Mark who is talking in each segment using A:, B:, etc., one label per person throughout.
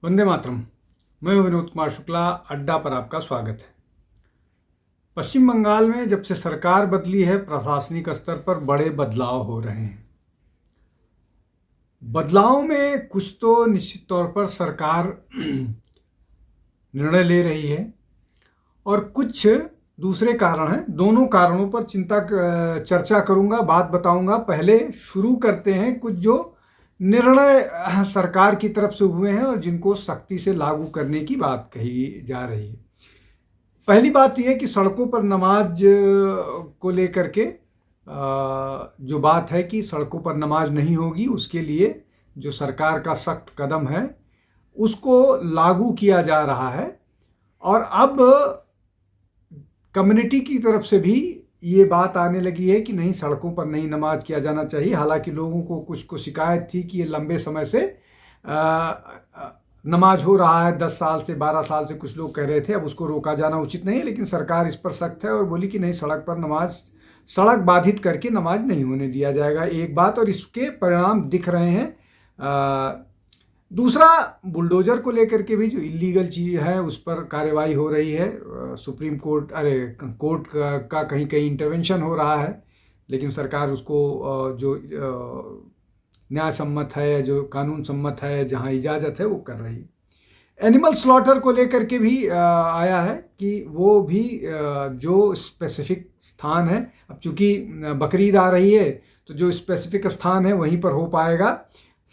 A: वंदे मातरम। मैं हूं विनोद कुमार शुक्ला। अड्डा पर आपका स्वागत है। पश्चिम बंगाल में जब से सरकार बदली है, प्रशासनिक स्तर पर बड़े बदलाव हो रहे हैं। बदलाव में कुछ तो निश्चित तौर पर सरकार निर्णय ले रही है और कुछ दूसरे कारण हैं। दोनों कारणों पर चर्चा करूंगा, बात बताऊंगा। पहले शुरू करते हैं कुछ जो निर्णय सरकार की तरफ से हुए हैं और जिनको सख्ती से लागू करने की बात कही जा रही है। पहली बात यह है कि सड़कों पर नमाज को लेकर के जो बात है कि सड़कों पर नमाज नहीं होगी, उसके लिए जो सरकार का सख्त कदम है उसको लागू किया जा रहा है। और अब कम्युनिटी की तरफ से भी ये बात आने लगी है कि नहीं, सड़कों पर नहीं नमाज किया जाना चाहिए। हालांकि लोगों को कुछ को शिकायत थी कि ये लंबे समय से नमाज हो रहा है, 10 साल से 12 साल से कुछ लोग कह रहे थे, अब उसको रोका जाना उचित नहीं है। लेकिन सरकार इस पर सख्त है और बोली कि नहीं, सड़क पर नमाज, सड़क बाधित करके नमाज नहीं होने दिया जाएगा। एक बात, और इसके परिणाम दिख रहे हैं। दूसरा, बुलडोजर को लेकर के भी जो इलीगल चीज़ है उस पर कार्रवाई हो रही है। सुप्रीम कोर्ट कोर्ट का कहीं कहीं इंटरवेंशन हो रहा है, लेकिन सरकार उसको जो न्याय सम्मत है, जो कानून सम्मत है, जहां इजाज़त है वो कर रही है। एनिमल स्लॉटर को लेकर के भी आया है कि वो भी जो स्पेसिफिक स्थान है, अब चूंकि बकरीद आ रही है तो जो स्पेसिफिक स्थान है वहीं पर हो पाएगा।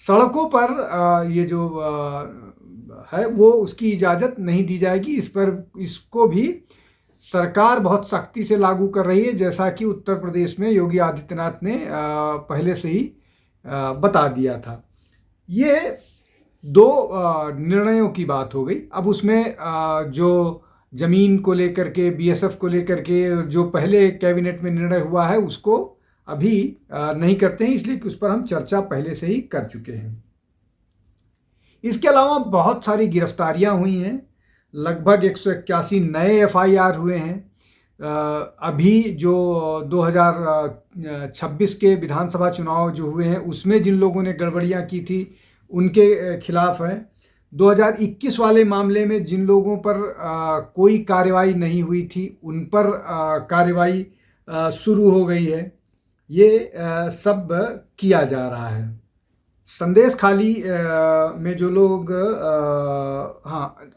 A: सड़कों पर ये जो है वो उसकी इजाज़त नहीं दी जाएगी। इसको भी सरकार बहुत सख्ती से लागू कर रही है, जैसा कि उत्तर प्रदेश में योगी आदित्यनाथ ने पहले से ही बता दिया था। ये दो निर्णयों की बात हो गई। अब उसमें जो जमीन को लेकर के, बीएसएफ को लेकर के जो पहले कैबिनेट में निर्णय हुआ है उसको अभी नहीं करते हैं, इसलिए कि उस पर हम चर्चा पहले से ही कर चुके हैं। इसके अलावा बहुत सारी गिरफ्तारियां हुई हैं, लगभग 181 नए एफआईआर हुए हैं। अभी जो 2026 के विधानसभा चुनाव जो हुए हैं उसमें जिन लोगों ने गड़बड़ियां की थी उनके खिलाफ है। 2021 वाले मामले में जिन लोगों पर कोई कार्रवाई नहीं हुई थी उन पर कार्रवाई शुरू हो गई है। ये सब किया जा रहा है। संदेश खाली में जो लोग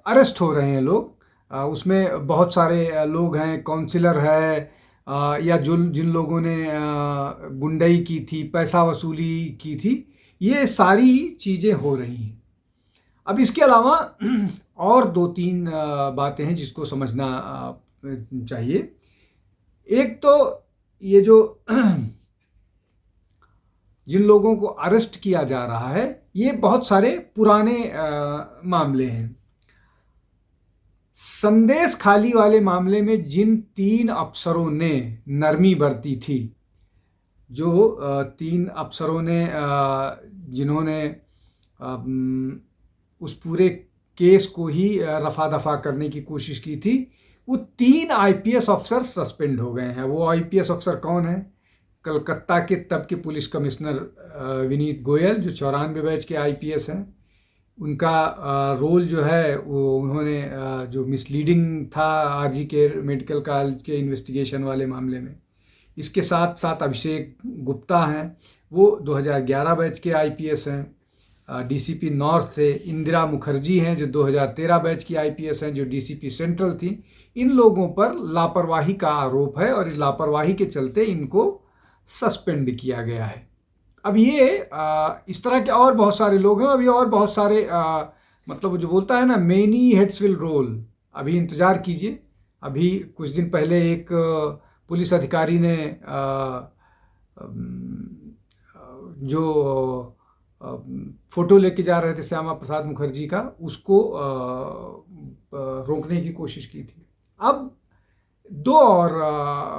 A: अरेस्ट हो रहे हैं लोग, उसमें बहुत सारे लोग हैं, काउंसिलर है, या जिन लोगों ने गुंडई की थी, पैसा वसूली की थी, ये सारी चीज़ें हो रही हैं। अब इसके अलावा और 2-3 बातें हैं जिसको समझना चाहिए। एक तो ये जो जिन लोगों को अरेस्ट किया जा रहा है ये बहुत सारे पुराने मामले हैं। संदेश खाली वाले मामले में जिन 3 अफसरों ने नरमी बरती थी, जो 3 अफसरों ने जिन्होंने उस पूरे केस को ही रफा दफा करने की कोशिश की थी, वो 3 आईपीएस अफसर सस्पेंड हो गए हैं। वो आईपीएस अफसर कौन है? कलकत्ता के तब के पुलिस कमिश्नर विनीत गोयल, जो 94 बैच के आईपीएस हैं। उनका रोल जो है वो उन्होंने जो मिसलीडिंग था आरजी केयर मेडिकल कॉलेज के इन्वेस्टिगेशन वाले मामले में। इसके साथ साथ अभिषेक गुप्ता हैं, वो 2011 बैच के आईपीएस हैं, डीसीपी नॉर्थ से। इंदिरा मुखर्जी हैं जो 2013 बैच की आईपीएस हैं, जो डीसीपी सेंट्रल थी। इन लोगों पर लापरवाही का आरोप है और इस लापरवाही के चलते इनको सस्पेंड किया गया है। अब ये इस तरह के और बहुत सारे लोग हैं। अभी और बहुत सारे मतलब जो बोलता है ना, मेनी हेड्स विल रोल, अभी इंतज़ार कीजिए। अभी कुछ दिन पहले एक पुलिस अधिकारी ने जो फोटो लेके जा रहे थे श्यामा प्रसाद मुखर्जी का, उसको रोकने की कोशिश की थी। अब 2 और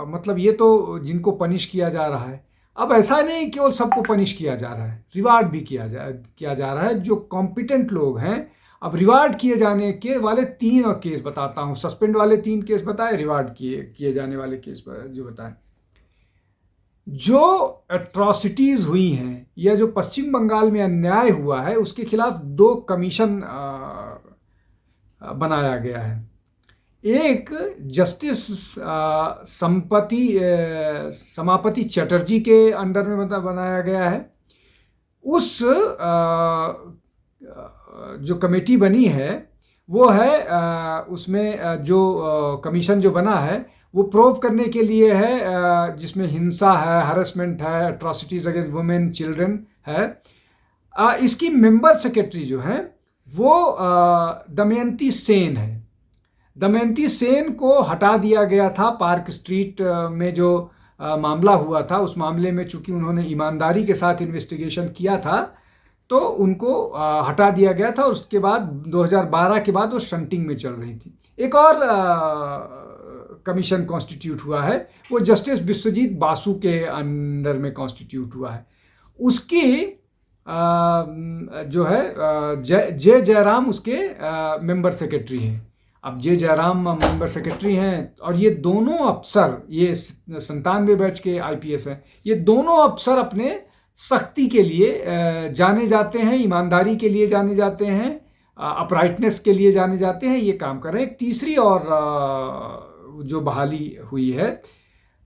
A: मतलब ये तो जिनको पनिश किया जा रहा है। अब ऐसा नहीं केवल सबको पनिश किया जा रहा है, रिवार्ड भी किया जा रहा है। जो कॉम्पिटेंट लोग हैं, अब रिवार्ड किए जाने के वाले 3 और केस बताता हूँ। सस्पेंड वाले 3 केस बताए, रिवार्ड किए जाने वाले केस जो बताए। जो एट्रॉसिटीज़ हुई हैं या जो पश्चिम बंगाल में अन्याय हुआ है उसके खिलाफ 2 कमीशन बनाया गया है। एक जस्टिस समापति चटर्जी के अंडर में बनाया गया है। उस जो कमेटी बनी है वो है उसमें जो कमीशन जो बना है वो प्रोव करने के लिए है, जिसमें हिंसा है, हैरेसमेंट है, एट्रॉसिटीज अगेंस्ट वुमेन, चिल्ड्रन है। इसकी मेंबर सेक्रेटरी जो है वो दमयंती सेन है। दमयंती सेन को हटा दिया गया था पार्क स्ट्रीट में जो मामला हुआ था। उस मामले में चूंकि उन्होंने ईमानदारी के साथ इन्वेस्टिगेशन किया था तो उनको हटा दिया गया था। उसके बाद 2012 के बाद वो शंटिंग में चल रही थी। एक और कमीशन कॉन्स्टिट्यूट हुआ है, वो जस्टिस विश्वजीत बासु के अंडर में कॉन्स्टिट्यूट हुआ है। उसकी जो है जे जयराम उसके मेंबर सेक्रेटरी हैं। अब जे जयराम मेंबर सेक्रेटरी हैं और ये दोनों अफसर, ये 97 बैच के आईपीएस हैं, ये दोनों अफसर अपने सख्ती के लिए जाने जाते हैं, ईमानदारी के लिए जाने जाते हैं, अपराइटनेस के लिए जाने जाते हैं, ये काम कर रहे हैं। एक तीसरी और जो बहाली हुई है,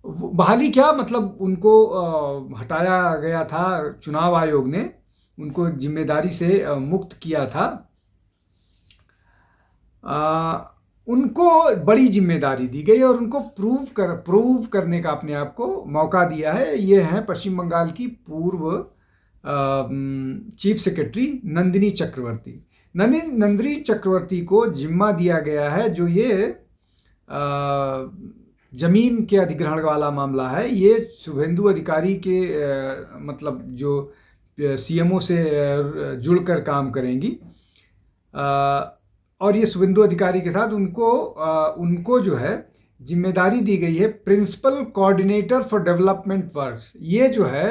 A: बहाली क्या मतलब, उनको हटाया गया था, चुनाव आयोग ने उनको जिम्मेदारी से मुक्त किया था। उनको बड़ी जिम्मेदारी दी गई और उनको प्रूव करने का अपने आप को मौका दिया है। ये हैं पश्चिम बंगाल की पूर्व चीफ सेक्रेटरी नंदिनी चक्रवर्ती। नंदिनी चक्रवर्ती को जिम्मा दिया गया है जो ये जमीन के अधिग्रहण वाला मामला है। ये शुभेंदु अधिकारी के मतलब जो सीएमओ से जुड़कर काम करेंगी और ये शुभेंदु अधिकारी के साथ उनको जो है जिम्मेदारी दी गई है principal coordinator for development works. ये जो है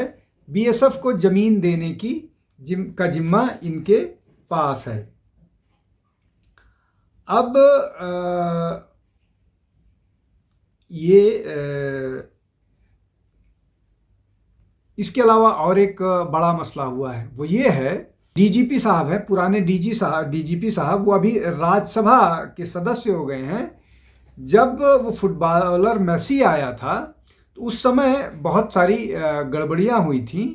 A: बीएसएफ को जमीन देने की जिम्मा इनके पास है। अब इसके अलावा और एक बड़ा मसला हुआ है, वो ये है डीजीपी साहब है, पुराने डीजीपी साहब, वो अभी राज्यसभा के सदस्य हो गए हैं। जब वो फुटबॉलर मेसी आया था तो उस समय बहुत सारी गड़बड़ियां हुई थी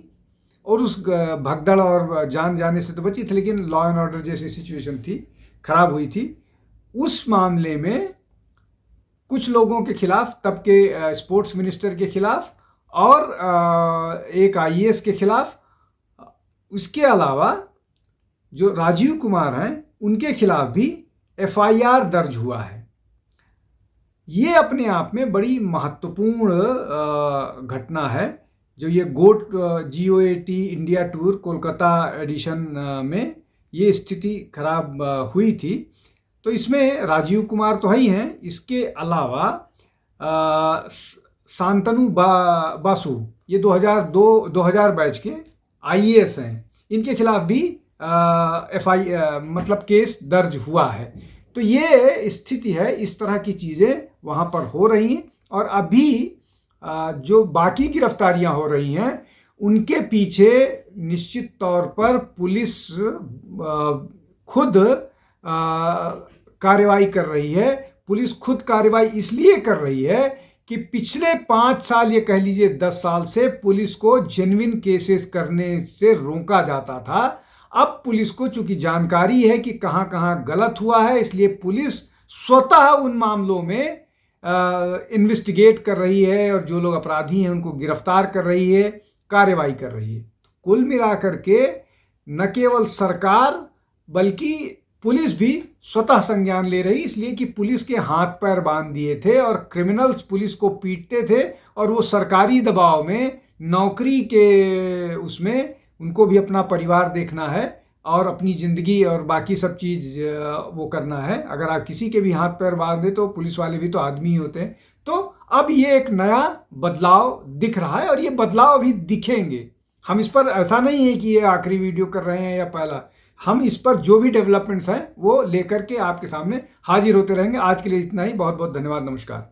A: और उस भगदड़ और जान जाने से तो बची थी, लेकिन लॉ एंड ऑर्डर जैसी सिचुएशन थी, खराब हुई थी। उस मामले में कुछ लोगों के खिलाफ, तब के स्पोर्ट्स मिनिस्टर के खिलाफ और एक आईएएस के खिलाफ, उसके अलावा जो राजीव कुमार हैं उनके खिलाफ भी एफआईआर दर्ज हुआ है। ये अपने आप में बड़ी महत्वपूर्ण घटना है। जो ये GOAT India tour Kolkata edition में ये स्थिति खराब हुई थी, तो इसमें राजीव कुमार तो ही हैं, इसके अलावा शांतनु बासु, ये 2000 बैच के आईएएस हैं, इनके खिलाफ भी मतलब केस दर्ज हुआ है। तो ये स्थिति है, इस तरह की चीज़ें वहाँ पर हो रही हैं। और अभी जो बाकी गिरफ्तारियां हो रही हैं उनके पीछे निश्चित तौर पर पुलिस खुद कार्रवाई कर रही है। पुलिस खुद कार्रवाई इसलिए कर रही है कि पिछले 5 साल, ये कह लीजिए 10 साल से पुलिस को जेन्युइन केसेस करने से रोका जाता था। अब पुलिस को चूंकि जानकारी है कि कहां कहां गलत हुआ है, इसलिए पुलिस स्वतः उन मामलों में इन्वेस्टिगेट कर रही है और जो लोग अपराधी हैं उनको गिरफ्तार कर रही है, कार्रवाई कर रही है। कुल मिलाकर के न केवल सरकार बल्कि पुलिस भी स्वतः संज्ञान ले रही, इसलिए कि पुलिस के हाथ पैर बांध दिए थे और क्रिमिनल्स पुलिस को पीटते थे और वो सरकारी दबाव में, नौकरी के उसमें उनको भी अपना परिवार देखना है और अपनी ज़िंदगी और बाकी सब चीज़ वो करना है। अगर आप किसी के भी हाथ पैर बांध दे तो पुलिस वाले भी तो आदमी ही होते हैं। तो अब ये एक नया बदलाव दिख रहा है और ये बदलाव अभी दिखेंगे। हम इस पर, ऐसा नहीं है कि ये आखिरी वीडियो कर रहे हैं या पहला, हम इस पर जो भी डेवलपमेंट्स हैं वो लेकर के आपके सामने हाजिर होते रहेंगे। आज के लिए इतना ही, बहुत बहुत धन्यवाद, नमस्कार।